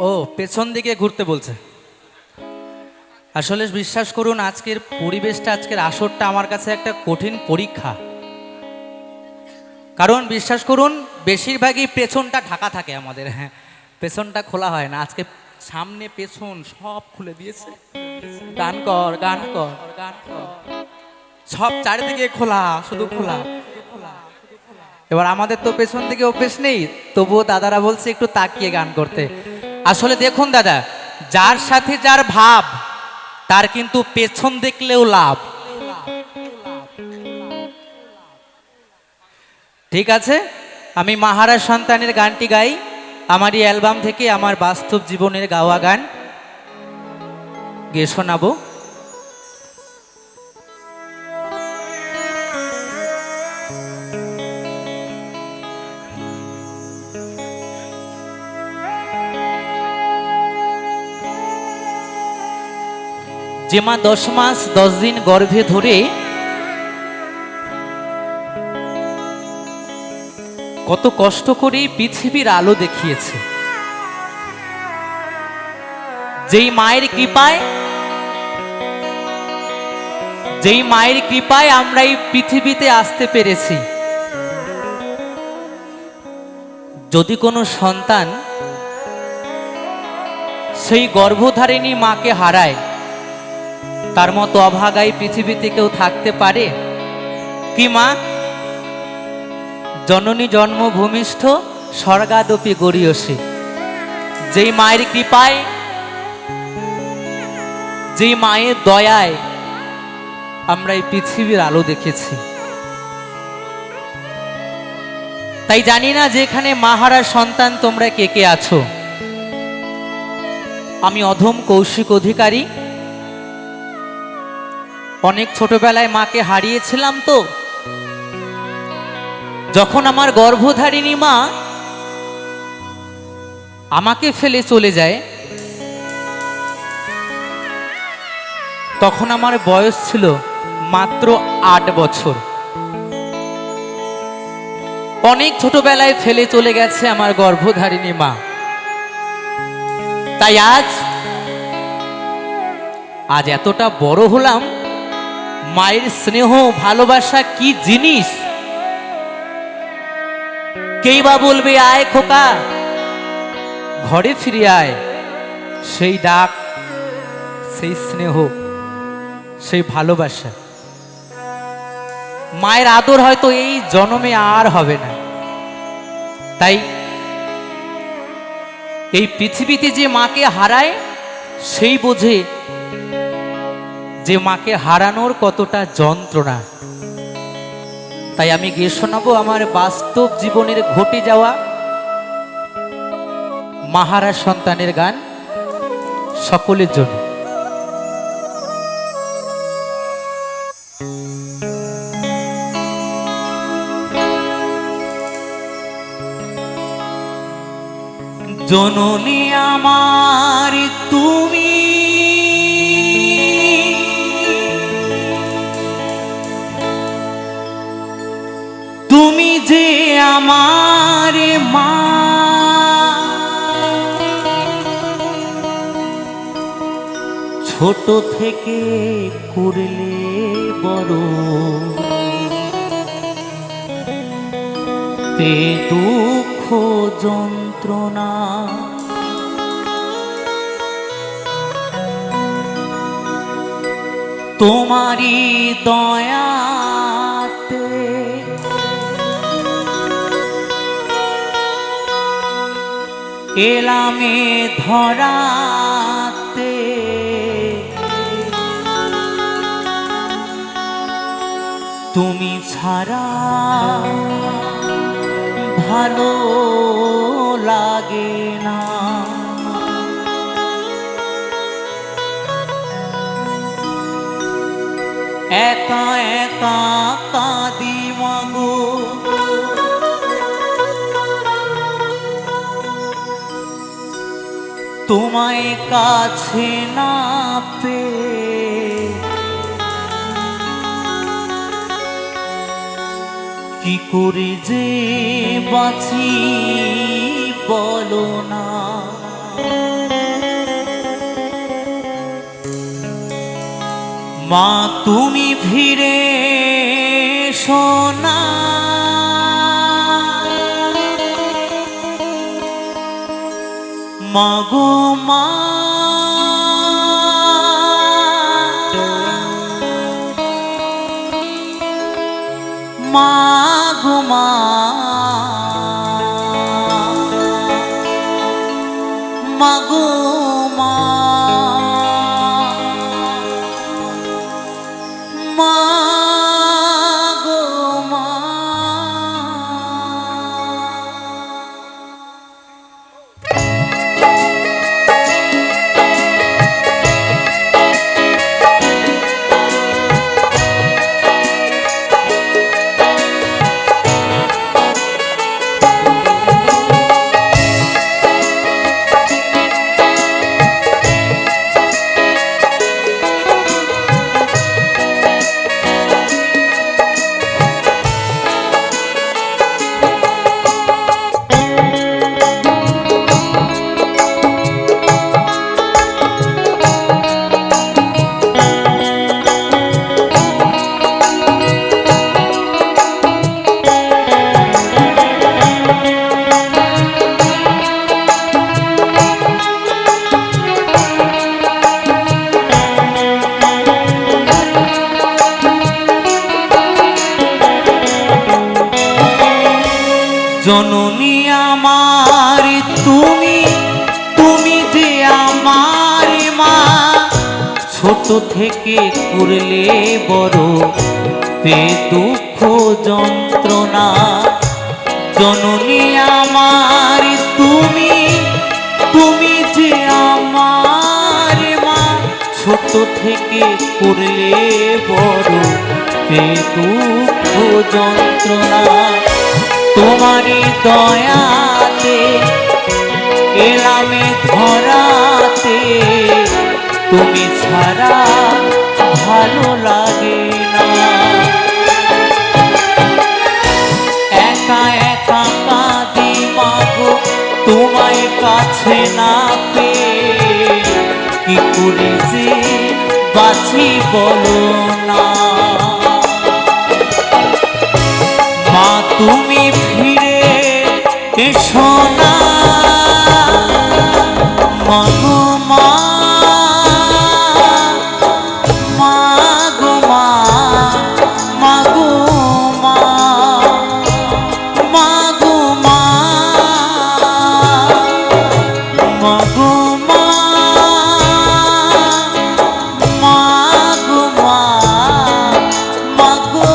ও পেছন দিকে ঘুরতে বলছে। আসলে বিশ্বাস করুন, আজকের পরিবেশটা, আজকের আসরটা আমার কাছে একটা কঠিন পরীক্ষা। কারণ বিশ্বাস করুন, বেশিরভাগই পেছনটা ঢাকা থাকে আমাদের। হ্যাঁ, পেছনটা খোলা হয় না। আজকে সামনে পেছন সব খুলে দিয়েছে। গান কর, গান কর, গান কর, সব চারিদিকে খোলা, শুধু খোলা। এবার আমাদের তো পেছন থেকে অভ্যেস নেই, তবুও দাদারা বলছে একটু তাকিয়ে গান করতে। আসলে দেখুন দাদা, যার সাথে যার ভাব তার কিন্তু পেছন দেখলেও লাভ। ঠিক আছে, আমি মহারাজ সন্তানের গানটি গাই আমারই অ্যালবাম থেকে, আমার বাস্তব জীবনের গাওয়া গান গেয়ে শোনাবো। যে মা 10 মাস 10 দিন গর্ভে ধরে কত কষ্ট করে পৃথিবীর আলো দেখিয়েছে, যেই মায়ের কৃপায় আমরা এই পৃথিবীতে আসতে পেরেছি। যদি কোনো সন্তান সেই গর্ভধারিণী মাকে হারায়, তার মতো অভাগাই পৃথিবীতে কেউ থাকতে পারে কি মা? জননী জন্মভূমিষ্ঠ স্বর্গাদপি গরীয়সী। যেই মায়ের কৃপায়, যেই মায়ের দয়ায় আমরা এই পৃথিবীর আলো দেখেছি। তাই জানি না যেখানে মাহারার সন্তান তোমরা কে কে আছো। আমি অধম কৌশিক অধিকারী, অনেক ছোটবেলায় মাকে হারিয়েছিলাম। তো যখন আমার গর্ভধারিণী মা আমাকে ফেলে চলে যায়, তখন আমার বয়স ছিল মাত্র 8 বছর। অনেক ছোটবেলায় ফেলে চলে গেছে আমার গর্ভধারিণী মা। তাই আজ এতটা বড় হলাম, মায়ের স্নেহ ভালোবাসা কি জিনিস কেই বা বলবে, আয় খোকা ঘরে ফিরে আয়। সেই ডাক, সেই স্নেহ, সেই ভালোবাসা, মায়ের আদর হয়তো এই জন্মে আর হবে না। তাই এই পৃথিবীতে যে মাকে হারায় সেই বোঝে যে মাকে হারানোর কতটা যন্ত্রণা। তাই আমি গিয়ে শোনাবো আমার বাস্তব জীবনের ঘটে যাওয়া মাহারাজ সন্তানের গান সকলের জন্য। জননী আমার তুমি, তুমি যে আমার মা, ছোট থেকে করলে বড়, তে দুঃখ যন্ত্রণা, তোমারি দয়াতে এলামে ধরাতে, তুমি ছাড়া ভালো লাগে না। একা একা কাঁদি মাগো, তোমায় কাছে না পেয়ে, কি করে যে বাঁচি বলো বলো না। মা তুমি ফিরে এসো না, মা গো মা, মা গো মা, মা গো মা, মা গো মা। জননী আমার তুমি, তুমি যে আমার মা, ছোট থেকে করলে বড় পে দুঃখ যন্ত্রণা। জননী আমার তুমি, তুমি যে আমার মা, ছোট থেকে করলে বড় পে দুঃখ যন্ত্রণা। তোমারি দয়াতে এলামে ধরাতে, তুমি ছাড়া ভালো লাগে না। একা একা কাঁদি মাগো তোমায় কাছে না পেয়ে, কি করে যে বাঁচি বলো না। মা তুমি ফিরে এসো না, মা গো মা, মা গো মা, মা গো মা, মা গো মা, মা গো মা, মা গো মা, মা গো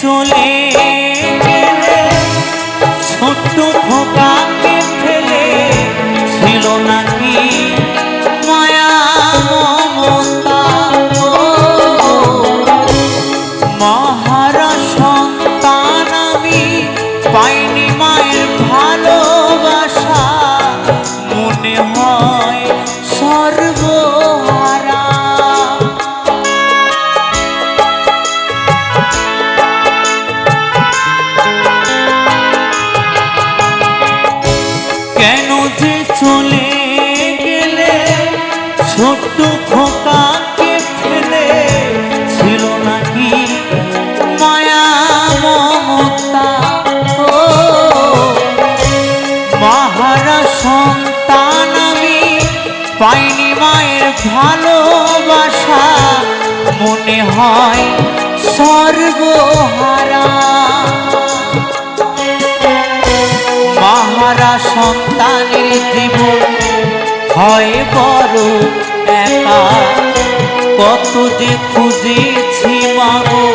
চলে গেলে ছোট্ট খোকাকে ফেলে, ছিল নাকি মায়া মমতা। মহারা সন্তান আমি পাইনি মায়ের ভালোবাসা, মনে হয় সর্বহারা। কেন যে চলে গেলে ছোট্ট খোকাকে ফেলে, ছিল নাকি মায়া মমতা। মহারা সন্তান আমি পাইনি মায়ের ভালোবাসা, মনে হয় সর্বহারা। কত যে খুঁজেছি মাগো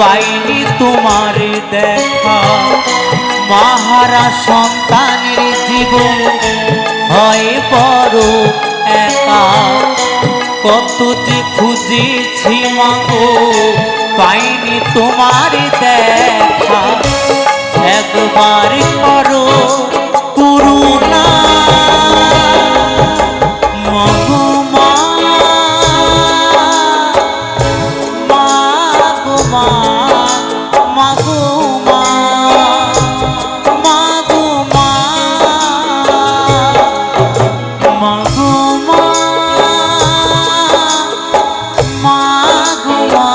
পাইনি তোমার দেখা, মাহারা সন্তানের জীবন হয় বড় একা। কত যে খুঁজেছি মাগো পাইনি তোমার দেখা, একবার করো করুণা মাগো মা, মাগো মা, মাগো মা, মাগো মা, মাগো মা, মাগো মা,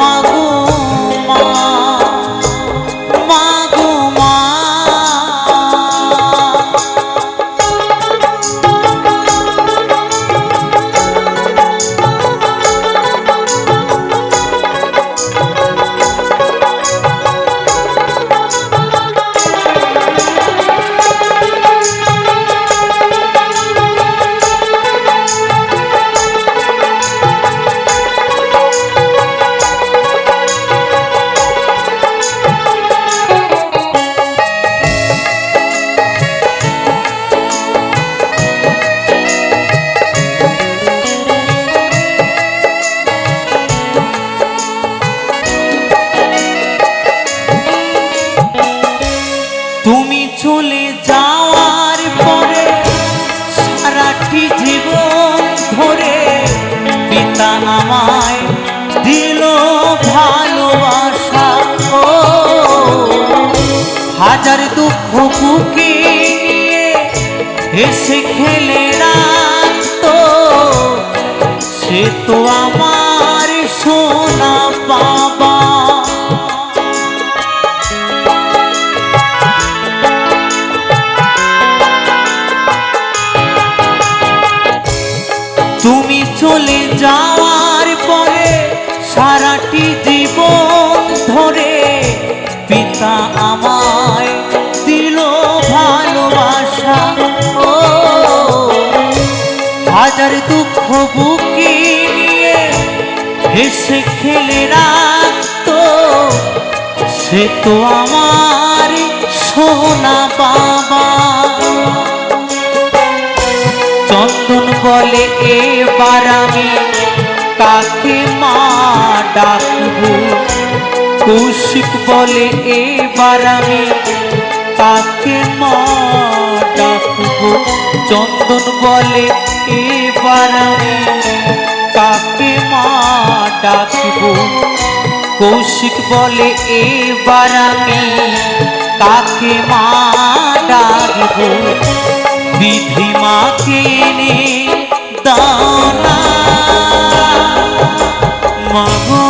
মাগো মা, মাগো মা। তুমি চলে যাওয়ার পরে সারাটি জীবন ধরে পিতা আমায় দিল ভালোবাসা, ও হাজার দুঃখ বুকে নিয়ে হেসে খেলে রাখতো, সে তো আমার সোনা বাবা। তুমি চলে যাওয়ার পরে সারাটি জীবন ধরে পিতা আমায় দিল ভালোবাসা, ও হাজার দুঃখ বুকে নিয়ে হেসে খেলে রাখতো, সে তো আমার সোনা বাবা। চন্দন বলে এবার আমি কাকে মা ডাকবো, কৌশিক বলে এবার আমি কাকে মা ডাকবো, চন্দন বলে এবার আমি কাকে মা ডাকবো, কৌশিক বলে এবার আমি কাকে মা ডাকবো। বিধি মাকে এনে দাও না মাগো